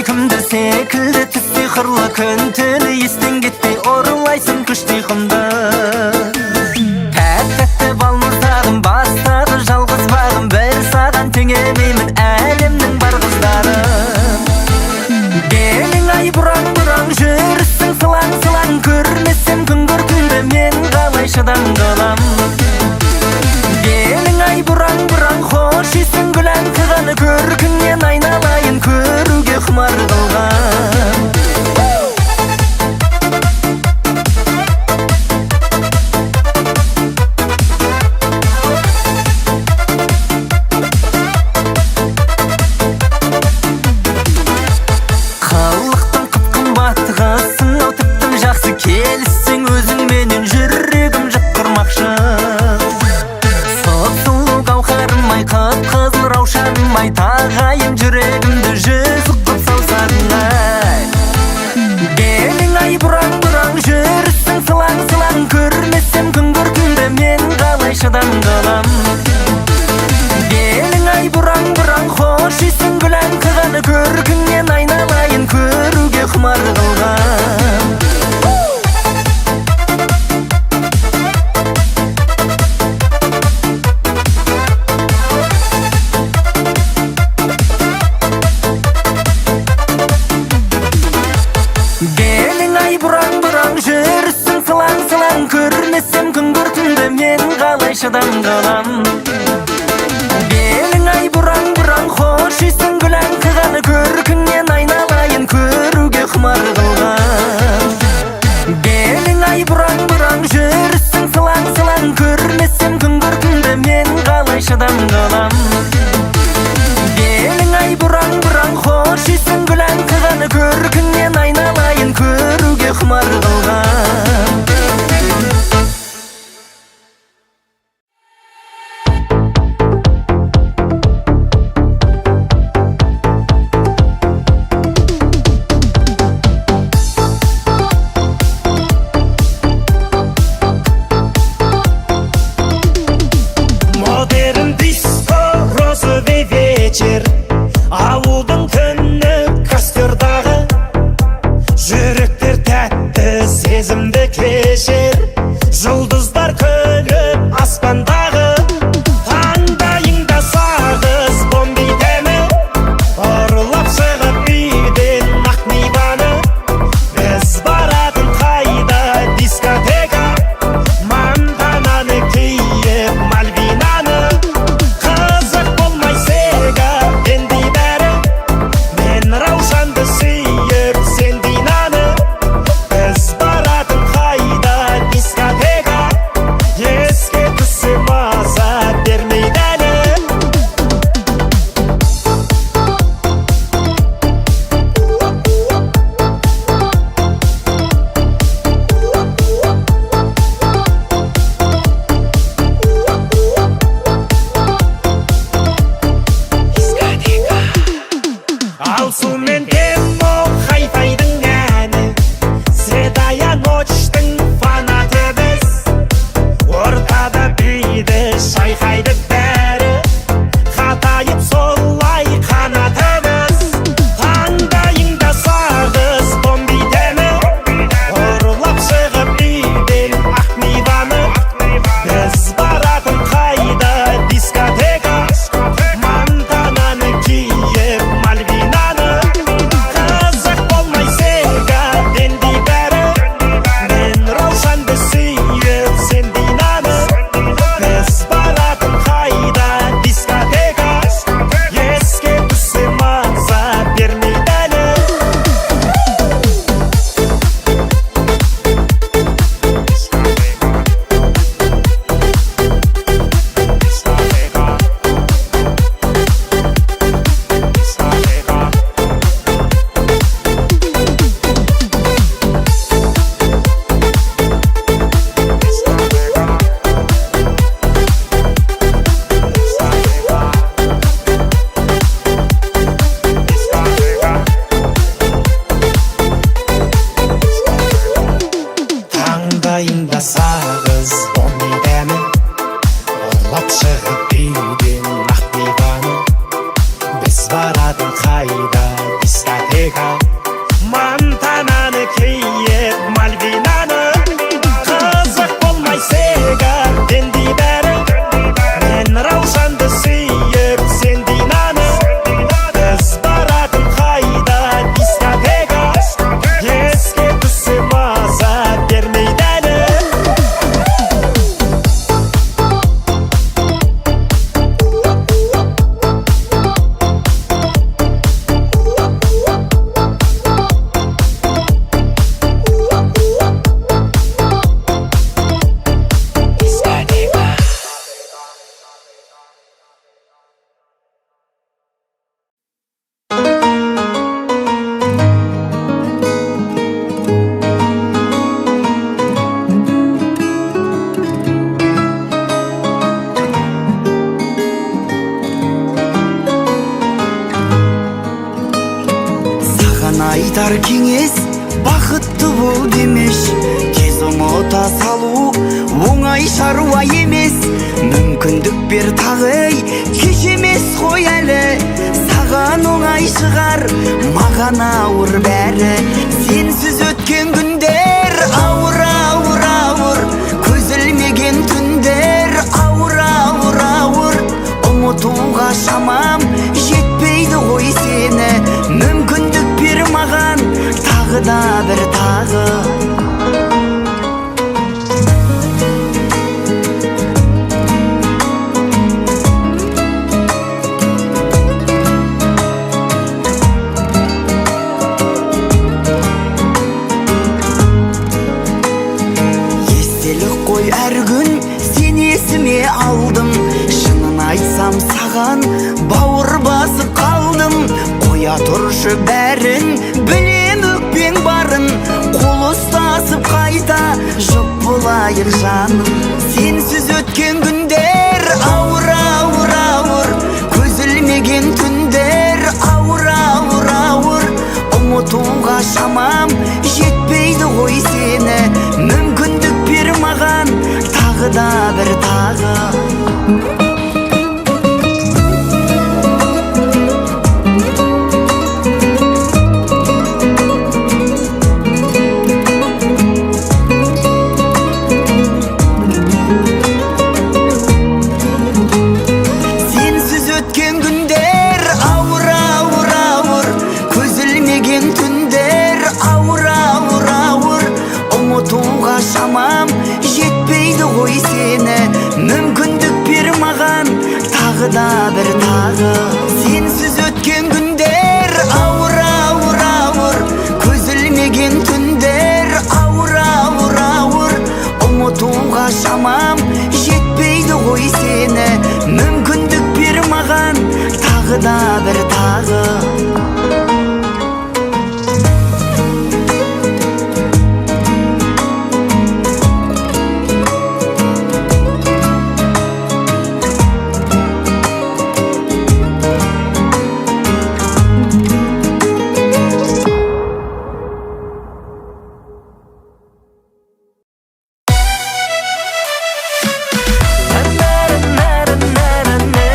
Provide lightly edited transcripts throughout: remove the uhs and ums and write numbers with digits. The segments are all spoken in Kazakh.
сүйкімді секілді түс сиқырлы күн түні естен кетпей орылайсың күшті ұйқымды. Тәтті балмұртағым бастағы жалғыз бағым, бір саған теңемеймін әлемнің бар қыздарым. Белің ай бұраң-бұраң жүрісің сылаң-сылаң, көрмесем күн көркіңді мен қалай шыдам қалам. Белің ай бұраң-бұраң хош иісің гүлән қығаны, көркіңнен айналайын көруге құмар қылған. Қалықтың қып-қымбаттығысың, ау тіптің жақсы, келіссең өзің менен жүрегім жып құрмақшы. Сұлу қауқарым-ай, қып-қызыл раушаным-ай, тағайын жүрегімді жүзік қып салсаң-ай. Белің ай бұраң-бұраң жүрісің сылаң-сылаң, көрмесем күн көркіңді мен қалай шыдам қалам. Белің ай бұраң-бұраң хош иісің гүлән қығаны, көркіңнен айналайын көруге құмар қылған. Белің ай бұраң-бұраң жүрісің сылаң-сылаң, көрмесем күн көркіңді мен қалай шыдам қалам. Белің ай бұраң-бұраң хош иісің гүлән қығаны, көркіңнен айналайын көруге құмар қылған. Белің ай бұраң-бұраң жүрісің сылаң-сылаң, көрмесем күн көркіңді мен қалай шыдам қалам. Белің ай бұраң-бұраң хош иісің гүлән қығаны, көркіңнен айналайын көруге құмар қылған. Модерн диско, розовый вечер, ауылдың түні костердағы, жүректер тәтті сезімді кешер, жұлдыздар күліп аспандағы. Таңдайыңда сағыз бомби дәмі, ұрлап шығып үйден ақ мейманы. Біз баратын қайда дискотека, мантананы киіп Мальвинаны. Қызық болмай сега дендей бәрі, мен раушанды сүйіп сен динаны. Біз баратын қайда дискотека, еске түссе маза бермейді әлі. Алсу мен демо хай-файдың әні, седая ночтың фанаты біз. Ортада биді шайқайды бәрі, қатайып солай қанатымыз. Таңдайыңда сағыз бомби дәмі, ұрлап шығып үйден ақ мейваны. Біз баратын қайда дискотека, мантананы киіп Мальвинаны. Қызық болмай сега дендей бәрі, мен раушанды сүйіп сен динаны. Біз баратын қайда дискотека, еске түссе маза бермейді әлі. Таңдайыңда сағыз бомби дәмі, ұрлап шығып үйден ақ мейваны. Biz varатын қайда дискотека, Vega Монтананы кейіп Мальвинаны Қызық болмай Сега дендей бәрі Мен Раушанды сүйіп сен Динаны Біз баратын қайда дискотека Еске түссе маза бермейді әлі айтар кеңес бақытты бол демеш тез ұмыта салу оңай шаруа емес мүмкіндік бер тағы кеш емес қой әлі саған оңай шығар маған ауыр бәрі сенсіз өткен күндер ауыр ауыр ауыр көз ілмеген түндер ауыр ауыр ауыр ұмытуға шамам жетпейді ғой сені мүмкіндік бер маған тағы да бір тағы естелік қой әр күн сен есіме алдым шынын айтсам саған бауыр басып қалдым қоя тұршы бәрін білем өкпең барын қол ұстасып қайта жұп болайық жаным сенсіз өткен күндер ауыр ауыр ауыр көз ілмеген түндер ауыр ауыр ауыр ұмытуға шамам жетпейді ғой сені мүмкіндік бер маған тағы да бір тағы шамам жетпейді ғой сені мүмкіндік бер маған тағы да бір тағы сенсіз өткен күндер ауыр ауыр ауыр көз ілмеген түндер ауыр ауыр ауыр ұмытуға шамам жетпейді ғой сені мүмкіндік бер маған тағы да бір тағы Na na na na na na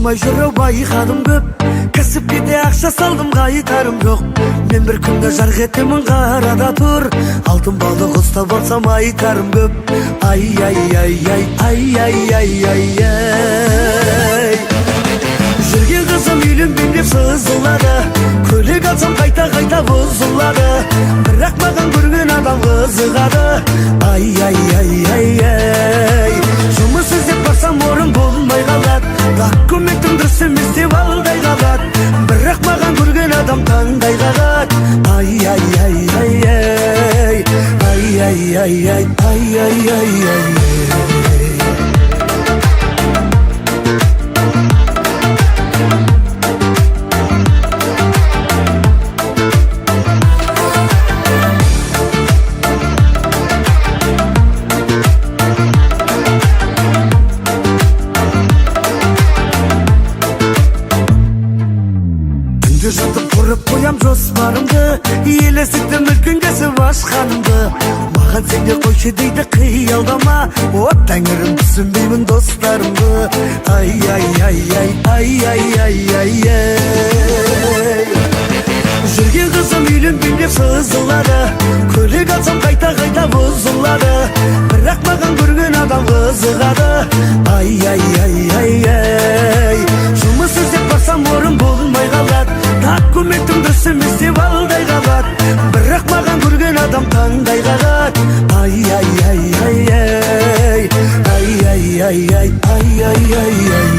болмай жүріп байқадым көп, кәсіпке ақша салдым қайтарым жоқ. Мен бір күнде жарқ етемін қарада тұр, алтын балық ұстап алсам айтарым көп. Ай ай ай ай ай ай ай ай ай. Жүрген қызым үйленбейм деп сызылады, көлік алсам қайта бұзылады, бірақ маған көрген адам қызығады. Ай ай ай ай ай. Жұмыс іздеп барсам орын болмай қалады, документім дұрыс емес деп алдай қалады, бірақ маған көрген адам таңдай қағады. Ай ай ай ай ай ай ай ай ай ай ай ай ай. Жатып құрып қоям жоспарымды, елесітім үлкен кәсіп ашқанымды. Маған сенде қойшы дейді қиялдама, о тәңірім түсінбеймін достарымды. Ай ай ай ай ай ай ай ай ай. Жүрген қызым үйленбейм деп сызылады, көлік алсам қайта бұзылады, бірақ маған көрген адам қызығады. Ай ай ай ай ай. Жұмыс іздеп барсам орын болмай қалады, документім дұрыс емес деп алдай қалады, бірақ маған көрген адам таңдай қағады. Ай ай ай ай ай ай ай ай ай ай ай ай ай.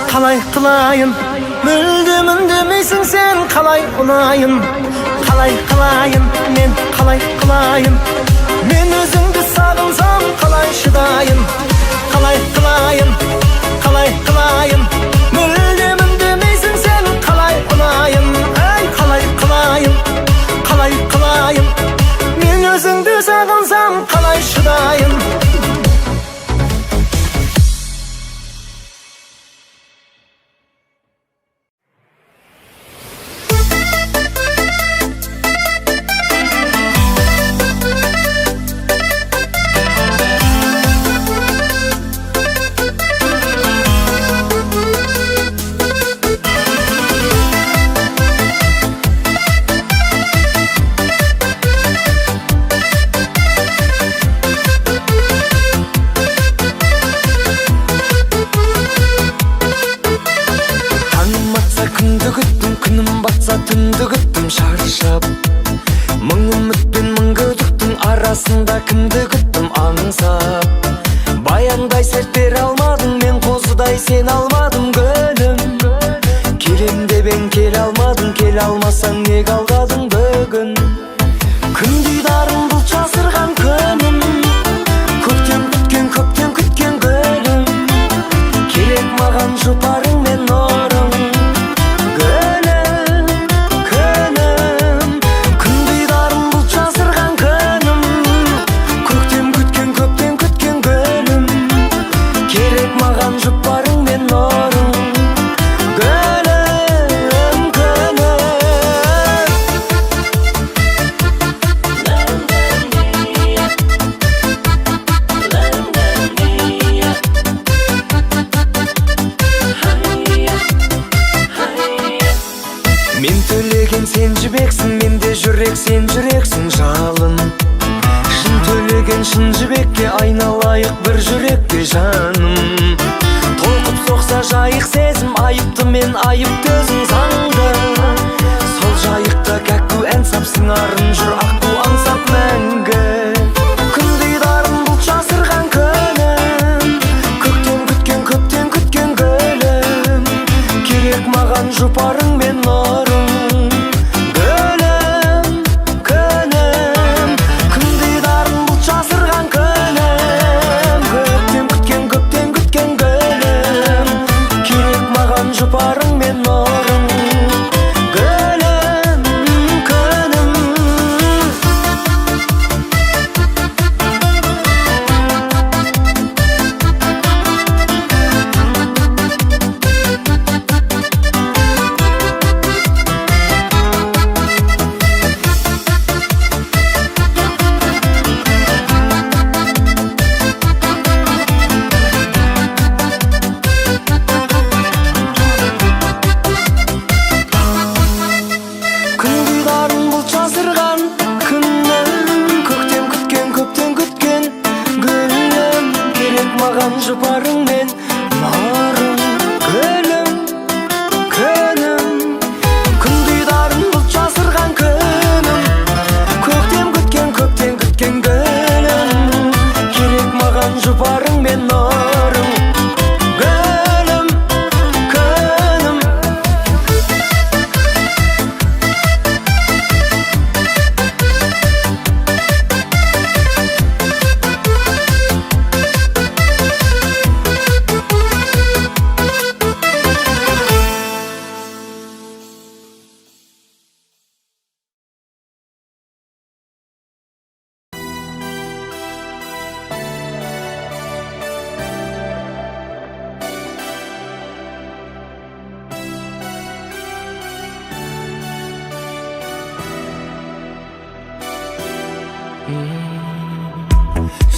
қалай қылайын, мүлдем үндемейсің сен, қалай ұнайын, қалай қылайын, мен қалай қылайын, мен өзіңді сағынсам қалай шыдайын, қалай қылайын, қалай қылайын, мүлдем үндемейсің сен, Кулдай серт бере алмадың, мен қозыдай сен алмадым гүлім. Келем дебең келе алмадың, келе алмасаң неге алдадың бүгін. Күн дидарын бұл жасырған күнім, көптен күткен гүлім. Керек маған жұпарың мен нұрың, гүлім, күнім. Күн дидарын бұл жасырған күнім, көптен күткен гүлім. Керек маған жұпарың мен нұрың, гүлім, күнім. Мен төлеген сен жібексің, менде жүрек сен жүрексің жалын. Шын төлеген шын жібекке айналайық бір жүрекке жаным. Толқып соқса жайық сезім, айыпты мен айыпты өзің заңды. Сол жайықта кәкку ән сапсың арын жүр аққу аңсап мәңгі. Күн дидарын бұл жасырған күнім, көптен күткен гүлім. Керек маған жұпарың мен нұрың, гүлім, күнім. Күн дидарын бұл жасырған күнім, көптен күткен гүлім. Керек маған жұпарың мен нұрың, гүлім, күнім. Күн дидарын бұл жасырған күнім, көптен күткен гүлім. Керек маған жұпарың мен нұрың, гүлім, күнім. Күн дидарын бұл жасырған күнім, көптен күткен гүлім. Керек маған жұпарың мен нұрың, гүлім, күнім.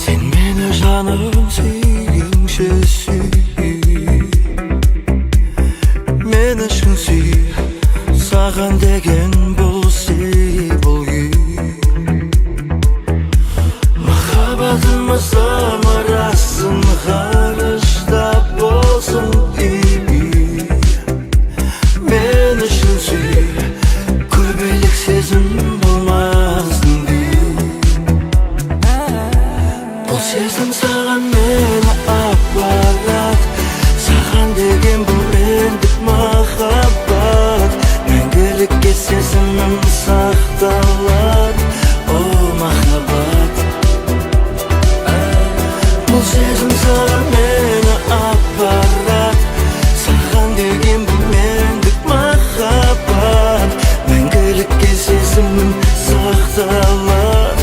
Sen meni canım suyunca süy, meni şun süy. Sağan degen bul süy, bul güy. Mahabbatımız amarasın, karışta bolsun iyi. Meni şun süy, köbelik sezim bulmazdın güy. Бұл сезім саған мені апарат, саған деген бұл мендік махаббат. Мәңгілікке сезімім сақталат, о махаббат. Бұл сезім саған мені апарат, саған деген бұл мендік махаббат. Мәңгілікке сезімім сақталат,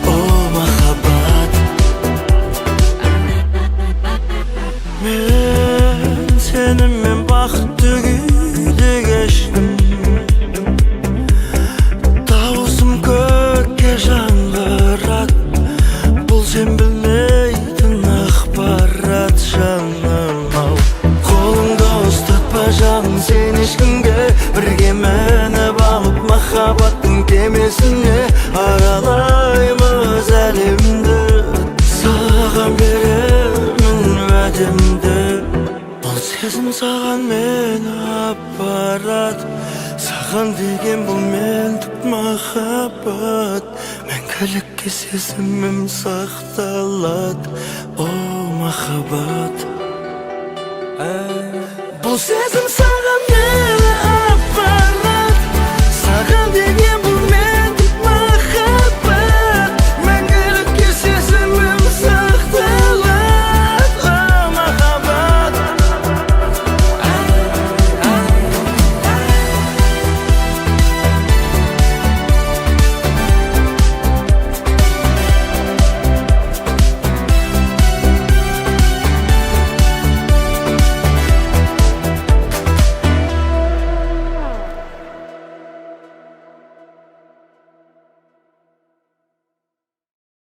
о махаббат. Мен сенімен бақытты күйде кештім, дауысым көкке жаңғырат. Бұл сен білмейтін ақпарат жаным-ау. Қолыңда ұстатпа жаным сен ешкімге, бірге мініп алып махаббаттың кемесіне аралаймыз әлемді. Саған беремін уәдемді, бұл сезім саған мені апарат, саған деген бұл мендік махаббат. Мәңгілікке сезімім сақталат, о махаббат. Бұл сезім